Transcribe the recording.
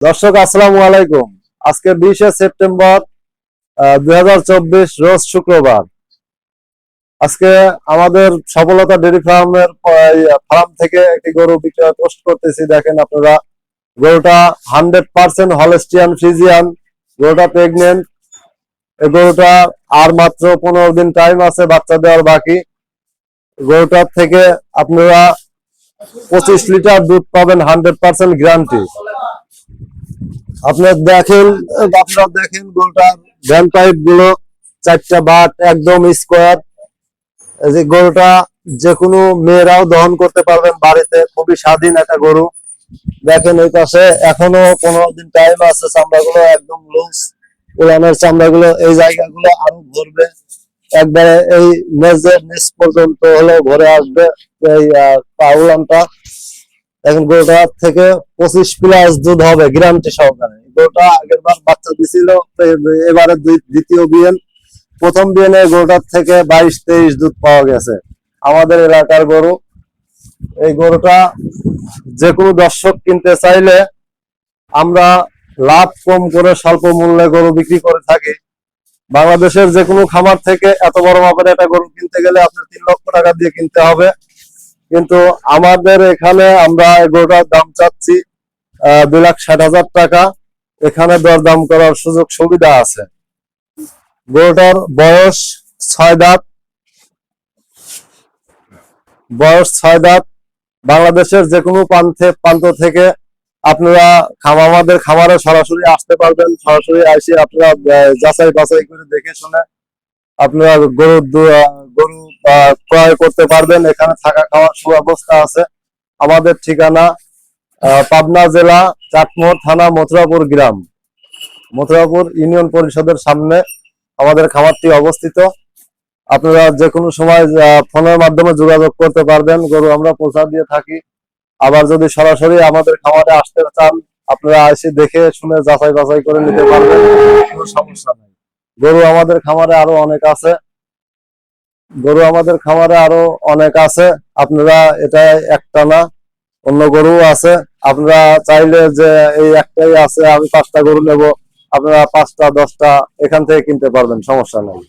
দর্শক আসসালামু আলাইকুম। আজকে 20 সেপ্টেম্বর 2024 রোজ শুক্রবার। আজকে আমাদের সফলতা ডেইরি ফার্মের ফার্ম থেকে একটি গরু বিক্রয় পোস্ট করতেছি। দেখেন আপনারা, গরুটা 100% হলস্টিয়ান ফ্রিজিয়ান। গরুটা প্রেগনেন্ট। এই গরুটা আর মাত্র 15 দিন টাইম আছে বাচ্চা দেওয়ার বাকি। গরুটার থেকে আপনারা 25 লিটার দুধ পাবেন, 100% গ্যারান্টি। আপনারা দেখেন গরুটার ভ্যান পাইপ গুলো, 4টা বাট একদম স্কোয়ার। এই যে গরুটা যে কোনো মেয়েরাও দহন করতে পারবেন বাড়িতে, খুবই স্বাধীন একটা গরু। দেখেন এই পাশে এখনো 15 দিন টাইম আছে, চামড়াগুলো একদম লুজ। উলানের চামড়াগুলো, এই জায়গাগুলো আরো ভরবে, একবারে এই মেজের নিচ পর্যন্ত হলে ভরে আসবে এই উলানটা। এখন গরুটার থেকে 25+ দুধ হবে গ্যারান্টি সহকারে। গরুটা আগের বার বাচ্চা দিছিল, এবারে দ্বিতীয় বিয়েন। প্রথম বিয়েনে গরুটার থেকে 22-23 দুধ পাওয়া গেছে। আমাদের এলাকার গরু। এই গরুটা যে কোনো দর্শক কিনতে চাইলে আমরা লাভ কম করে স্বল্প মূল্যে গরু বিক্রি করে থাকি। বাংলাদেশের যে কোনো খামার থেকে এত বড় মাপের একটা গরু কিনতে গেলে আপনার 3 লক্ষ টাকা দিয়ে কিনতে হবে, কিন্তু আমাদের এখানে আমরা গরুটার দাম চাচ্ছি 2,60,000 টাকা। এখানে দরদাম করার সুযোগ সুবিধা আছে। গরুটার বয়স 6 দাঁত। বাংলাদেশের যে কোনো প্রান্ত থেকে আপনারা আমাদের খামারে সরাসরি আসতে পারবেন। সরাসরি এসে আপনারা যাচাই বাছাই করে দেখে শুনে আপনারা গরু ক্রয় করতে পারবেন। এখানে থাকা খাওয়ার সুব্যবস্থা আছে। আমাদের ঠিকানা পাবনা জেলা চাটমোহর থানা মথুরাপুর গ্রাম, মথুরাপুর ইউনিয়ন পরিষদের সামনে আমাদের খামারটি অবস্থিত। আপনারা যে কোনো সময় ফোনের মাধ্যমে যোগাযোগ করতে পারবেন। গরু আমরা পৌঁছা দিয়ে থাকি। আবার যদি সরাসরি আমাদের খামারে আসতে চান, আপনারা এসে দেখে শুনে যাচাই বাছাই করে নিতে পারবেন, কোনো সমস্যা নেই। গরু আমাদের খামারে আরো অনেক আছে। আপনারা এটা একটা না, অন্য গরু আছে। আপনারা চাইলে যে এই একটাই আছে, আমি 5টা গরু নেব, আপনারা 5টা 10টা এখান থেকে কিনতে পারবেন, সমস্যা নেই।